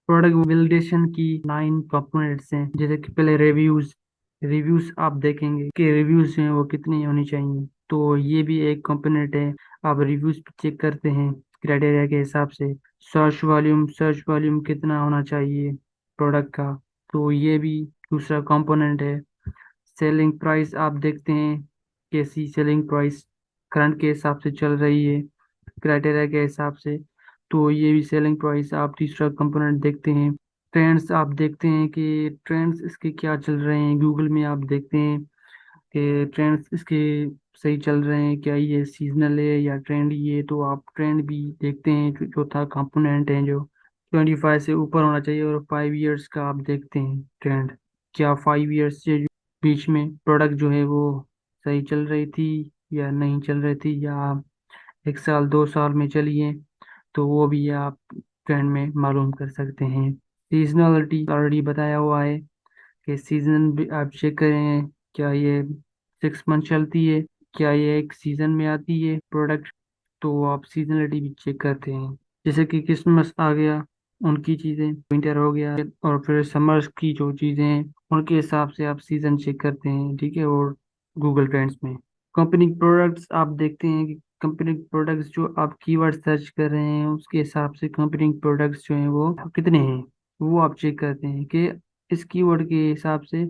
Product validation की 9 components हैं, जैसे कि पहले रिव्यूज। रिव्यूज आप देखेंगे कि रिव्यूज हैं वो कितनी होनी चाहिए, तो ये भी एक कंपोनेंट है। आप रिव्यूज चेक करते हैं क्राइटेरिया के हिसाब से। सर्च वॉल्यूम कितना होना चाहिए प्रोडक्ट का, तो ये भी दूसरा कंपोनेंट है। सेलिंग प्राइस आप देखते हैं, कैसी सेलिंग प्राइस करंट के हिसाब से चल रही है क्राइटेरिया के हिसाब से, तो ये भी सेलिंग प्राइस आप तीसरा कंपोनेंट देखते हैं। ट्रेंड्स आप देखते हैं कि ट्रेंड्स इसके क्या चल रहे हैं, गूगल में आप देखते हैं कि ट्रेंड्स इसके सही चल रहे हैं क्या, ये सीजनल है या ट्रेंड, ये तो आप ट्रेंड भी देखते हैं। चौथा कंपोनेंट है जो 25 से ऊपर होना चाहिए, और 5 ईयर्स का आप देखते हैं ट्रेंड, क्या 5 ईयर्स से बीच में प्रोडक्ट जो है वो सही चल रही थी या नहीं चल रही थी, या 1 साल 2 साल में चली है, तो वो भी आप ट्रेंड में मालूम कर सकते हैं। सीजनलिटी ऑलरेडी बताया हुआ है कि सीजन भी आप चेक करें, क्या ये 6 मंथ चलती है, क्या ये एक सीजन में आती है प्रोडक्ट, तो आप सीजनलिटी भी चेक करते हैं। जैसे कि क्रिसमस आ गया, उनकी चीज़ें, विंटर हो गया, और फिर समर्स की जो चीज़ें हैं उनके हिसाब से आप सीजन चेक करते हैं, ठीक है। और गूगल ट्रेंड्स में कंपनी प्रोडक्ट्स आप देखते हैं कि कंपनी प्रोडक्ट्स जो आप कीवर्ड सर्च कर रहे हैं उसके हिसाब से कंपनी प्रोडक्ट्स जो हैं वो कितने हैं, वो आप चेक करते हैं कि इस कीवर्ड के हिसाब से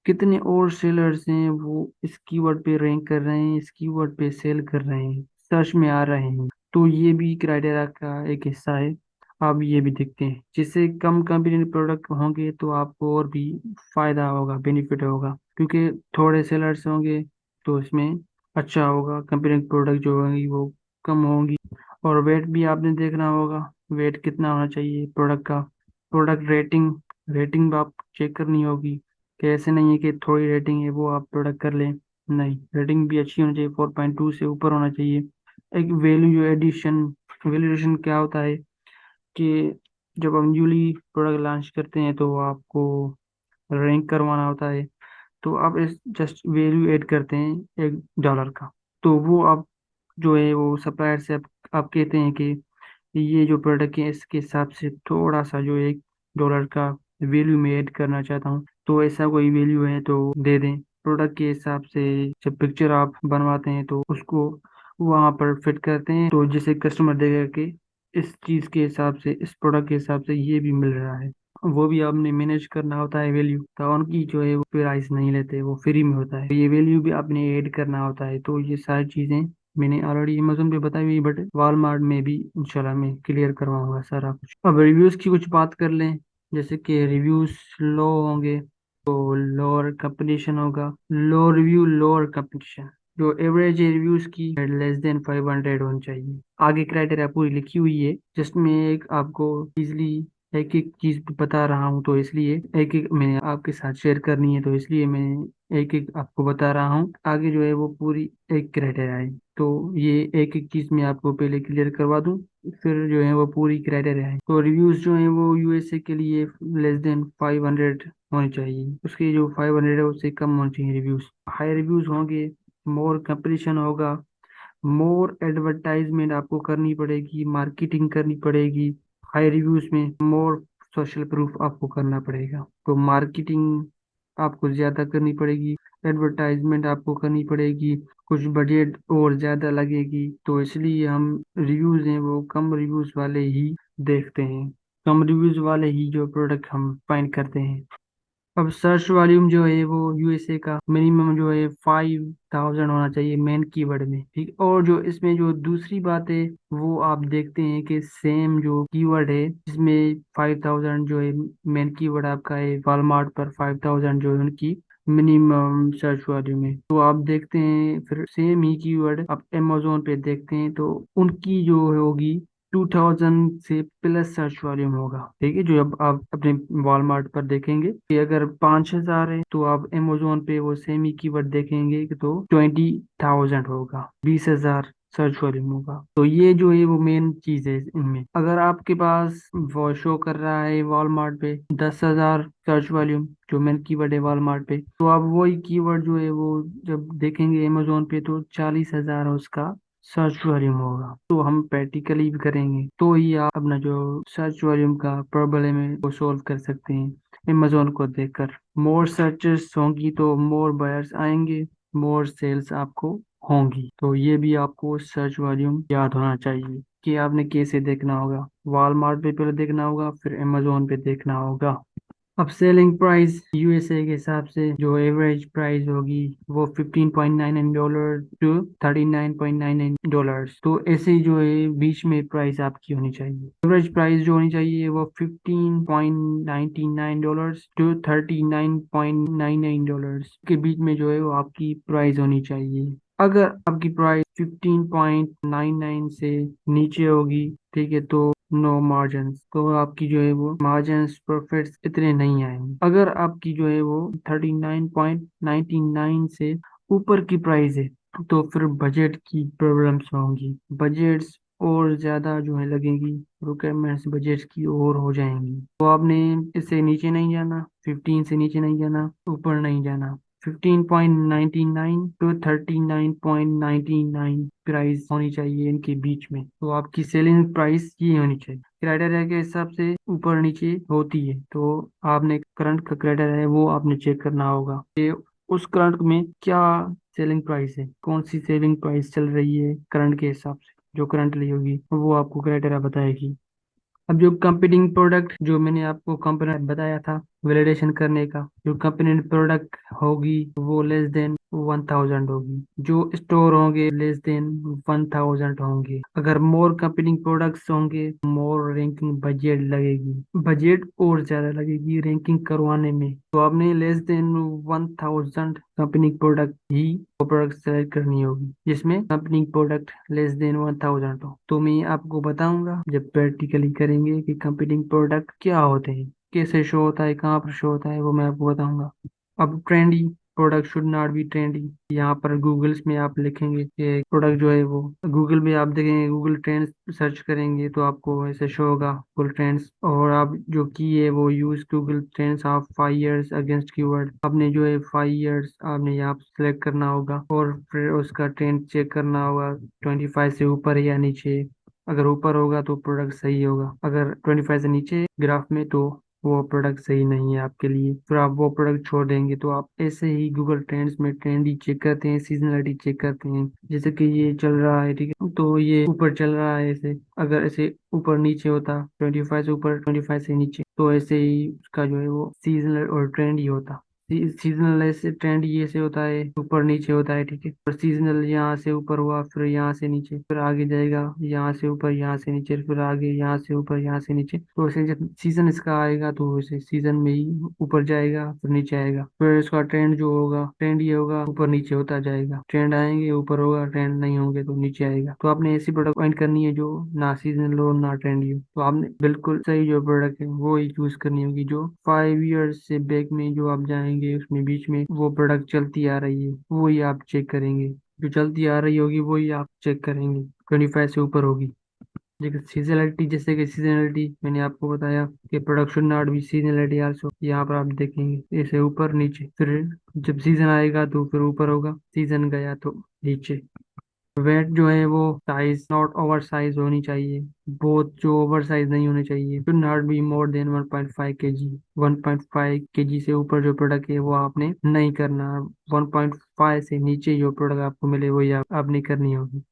कितने और सेलर्स हैं वो इस कीवर्ड पे रैंक कर रहे हैं, इस कीवर्ड पे सेल कर रहे हैं, सर्च में आ रहे हैं, तो ये भी क्राइटेरिया का एक हिस्सा है। आप ये भी देखते हैं, जिससे कम कंपनी प्रोडक्ट होंगे तो आपको और भी फायदा होगा, बेनिफिट होगा, क्योंकि थोड़े सेलर्स होंगे तो इसमें अच्छा होगा, कंपनी प्रोडक्ट जो होंगी वो कम होंगी। और वेट भी आपने देखना होगा, वेट कितना होना चाहिए प्रोडक्ट का। प्रोडक्ट रेटिंग, रेटिंग आप चेक करनी होगी कि ऐसे नहीं है कि थोड़ी रेटिंग है वो आप प्रोडक्ट कर लें, नहीं, रेटिंग भी अच्छी होनी चाहिए, 4.2 से ऊपर होना चाहिए। एक वैल्यू एडिशन, वैल्यूएशन क्या होता है कि जब हम न्यूली प्रोडक्ट लॉन्च करते हैं तो आपको रैंक करवाना होता है, तो आप इस जस्ट वैल्यू ऐड करते हैं $1 का, तो वो आप जो है वो सप्लायर से आप कहते हैं कि ये जो प्रोडक्ट है इसके हिसाब से थोड़ा सा जो $1 का वैल्यू में ऐड करना चाहता हूँ, तो ऐसा कोई वैल्यू है तो दे दें। प्रोडक्ट के हिसाब से जब पिक्चर आप बनवाते हैं तो उसको वहाँ पर फिट करते हैं, तो जिसे कस्टमर देखेगा कि इस चीज़ के हिसाब से, इस प्रोडक्ट के हिसाब से ये भी मिल रहा है। वो भी आपने मैनेज करना होता है वैल्यू, तो उनकी जो है वो प्राइस नहीं लेते, वो फ्री में होता है, ये वैल्यू भी आपने ऐड करना होता है। तो ये सारी चीज़ें मैंने ऑलरेडी अमेजोन पे बताई हुई, बट वॉलमार्ट में भी इंशाल्लाह मैं क्लियर करवाऊंगा सारा कुछ। अब रिव्यूज की कुछ बात कर लें, जैसे कि रिव्यूज लो होंगे तो लोअर कंपटीशन होगा, लो रिव्यू लोअर कंपटीशन। जो एवरेज रिव्यूज की लेस देन 500 होनी चाहिए। आगे क्राइटेरिया पूरी लिखी हुई है, जस्ट मैं एक आपको इजली एक एक चीज बता रहा हूँ, तो इसलिए एक एक मैंने आपके साथ शेयर करनी है, तो इसलिए मैं एक एक आपको बता रहा हूँ। आगे जो है वो पूरी एक क्राइटेरिया है, तो ये एक एक चीज मैं आपको पहले क्लियर करवा दूं, फिर जो है वो पूरी क्राइटेरिया है। तो रिव्यूज जो है वो यूएसए के लिए लेस देन 500 होनी चाहिए, उसके जो 500 है उससे कम होनी चाहिए रिव्यूज। हाई रिव्यूज होंगे, मोर कंपटीशन होगा, मोर एडवर्टाइजमेंट आपको करनी पड़ेगी, मार्केटिंग करनी पड़ेगी। हाई रिव्यूज में मोर सोशल प्रूफ आपको करना पड़ेगा, तो मार्केटिंग आपको ज़्यादा करनी पड़ेगी, एडवर्टाइजमेंट आपको करनी पड़ेगी, कुछ बजट और ज़्यादा लगेगी, तो इसलिए हम रिव्यूज़ हैं वो कम रिव्यूज़ वाले ही देखते हैं, कम रिव्यूज़ वाले ही जो प्रोडक्ट हम फाइंड करते हैं। अब सर्च वॉल्यूम जो है वो यूएसए का मिनिमम जो है 5000 होना चाहिए मेन कीवर्ड में, ठीक। और जो इसमें जो दूसरी बात है वो आप देखते हैं कि सेम जो कीवर्ड है जिसमें 5000 जो है मेन कीवर्ड आपका है, वॉलमार्ट पर 5000 जो है उनकी मिनिमम सर्च वॉल्यूम है, तो आप देखते हैं फिर सेम ही कीवर्ड आप अमेजोन पे देखते हैं तो उनकी जो होगी 2000 से प्लस सर्च वॉल्यूम होगा, ठीक है। जो अब आप अपने वॉलमार्ट पर देखेंगे कि अगर 5000 है तो आप अमेजोन पे वो सेम ही कीवर्ड देखेंगे कि तो 20,000 होगा, 20,000 सर्च वॉल्यूम होगा। तो ये जो है वो मेन चीज है इनमें। अगर आपके पास वो शो कर रहा है वॉलमार्ट पे 10,000 सर्च वॉल्यूम, जो मेन कीवर्ड है वॉलमार्ट पे, तो आप वही कीवर्ड जो है वो जब देखेंगे अमेजोन पे तो 40,000 है उसका सर्च वॉल्यूम होगा। तो हम प्रैक्टिकली भी करेंगे तो ही आप अपना जो सर्च वॉल्यूम का प्रॉब्लम है वो सॉल्व कर सकते हैं अमेजोन को देखकर। मोर सर्चेस होंगी तो मोर बायर्स आएंगे, मोर सेल्स आपको होंगी। तो ये भी आपको सर्च वॉल्यूम याद होना चाहिए कि आपने कैसे देखना होगा। वॉलमार्ट पे पहले देखना होगा, फिर अमेजोन पे देखना होगा। अब सेलिंग प्राइस यूएसए के हिसाब से जो एवरेज प्राइस होगी वो $15.99 टू $39.99। तो ऐसे ही जो है बीच में प्राइस आपकी होनी चाहिए। एवरेज प्राइस जो होनी चाहिए वो $15.99 टू $39.99 के बीच में जो है वो आपकी प्राइस होनी चाहिए। अगर आपकी प्राइस 15.99 से नीचे होगी, ठीक है, तो नो मार्जिन, तो आपकी जो है वो मार्जिन प्रॉफिट्स इतने नहीं आएंगे। अगर आपकी जो है वो 39.99 से ऊपर की प्राइस है तो फिर बजट की प्रॉब्लम्स होंगी, बजट्स और ज्यादा जो है लगेगी, रिक्वायरमेंट्स बजट की और हो जाएंगी। तो आपने इससे नीचे नहीं जाना, 15 से नीचे नहीं जाना, ऊपर नहीं जाना। 15.99 टू 39.99 प्राइस होनी चाहिए इनके बीच में। तो आपकी सेलिंग प्राइस ये होनी चाहिए। क्राइटेरिया के हिसाब से ऊपर नीचे होती है, तो आपने करंट का क्राइटेरिया है वो आपने चेक करना होगा कि उस करंट में क्या सेलिंग प्राइस है, कौन सी सेलिंग प्राइस चल रही है करंट के हिसाब से। जो करंटली होगी वो आपको क्राइटेरिया बताएगी। अब जो कंपीटिंग प्रोडक्ट जो मैंने आपको कंपनी बताया था वैलिडेशन करने का, जो कंपनी प्रोडक्ट होगी वो लेस देन 1000 होगी, जो स्टोर होंगे लेस देन 1000 होंगे। अगर मोर कंपीटिंग प्रोडक्ट्स होंगे मोर रैंकिंग बजट लगेगी, बजट और ज्यादा लगेगी रैंकिंग करवाने में। तो आपने लेस देन 1000 कंपनी प्रोडक्ट ही वो प्रोडक्ट सेलेक्ट करनी होगी जिसमें कंपनी प्रोडक्ट लेस देन 1000 हो। तो मैं आपको बताऊंगा जब प्रैक्टिकली करेंगे कि कंपनी प्रोडक्ट क्या होते हैं, कैसे शो होता है, कहाँ पर शो होता है, वो मैं आपको बताऊंगा। अब trendy product should not be trendy, यहाँ पर गूगल्स में आप लिखेंगे कि प्रोडक्ट जो है वो, गूगल में आप देखेंगे, गूगल ट्रेंड्स सर्च करेंगे तो आपको ऐसे शो होगा गूगल ट्रेंड्स। और आप जो की है वो use Google trends of 5 years against keyword, आपने जो है 5 years आपने यहाँ सेलेक्ट करना होगा और फिर उसका ट्रेंड चेक करना होगा 25 से ऊपर या नीचे। अगर ऊपर होगा तो प्रोडक्ट सही होगा, अगर 25 से नीचे ग्राफ में तो वो प्रोडक्ट सही नहीं है आपके लिए, फिर आप वो प्रोडक्ट छोड़ देंगे। तो आप ऐसे ही गूगल ट्रेंड्स में ट्रेंडी चेक करते हैं, सीजनलिटी चेक करते हैं। जैसे कि ये चल रहा है, ठीक है, तो ये ऊपर चल रहा है ऐसे, अगर ऐसे ऊपर नीचे होता 25 से ऊपर 25 से नीचे, तो ऐसे ही उसका जो है वो सीजनल और ट्रेंडी होता। सीजनल ऐसे ट्रेंड ये से होता है, ऊपर नीचे होता है, ठीक है। और सीजनल यहाँ से ऊपर हुआ, फिर यहाँ से नीचे, फिर आगे जाएगा, यहाँ से ऊपर यहाँ से नीचे, फिर आगे यहाँ से ऊपर यहाँ से नीचे। तो ऐसे जब सीजन इसका आएगा तो वैसे सीजन में ही ऊपर जाएगा फिर नीचे आएगा। फिर इसका ट्रेंड जो होगा, ट्रेंड ये होगा ऊपर नीचे होता जाएगा, ट्रेंड आएंगे ऊपर होगा, ट्रेंड नहीं होंगे तो नीचे आएगा। तो आपने ऐसी प्रोडक्ट फाइंड करनी है जो ना सीजनल हो ना ट्रेंडी हो। तो आपने बिल्कुल सही जो प्रोडक्ट है वो ही चूज करनी होगी, जो 5 years से बैक में जो आप जाएंगे उसमें बीच में वो प्रोडक्ट चलती आ रही है वो ही आप चेक करेंगे। जो चलती आ रही होगी वो ही आप चेक करेंगे, 25 से ऊपर होगी। देखिए सीजनलिटी, जैसे कि सीजनलिटी मैंने आपको बताया कि product should not be seasonality also, यहाँ पर आप देखेंगे ऐसे ऊपर नीचे, फिर जब सीजन आएगा तो फिर ऊपर होगा, सीजन गया तो नीचे। वेट जो है वो साइज नॉट ओवर साइज होनी चाहिए, बहुत जो ओवर साइज नहीं होनी चाहिए। Should not be more than 1.5 kg, 1.5 kg से ऊपर जो प्रोडक्ट है वो आपने नहीं करना। 1.5 से नीचे जो प्रोडक्ट आपको मिले वही आपने करनी होगी।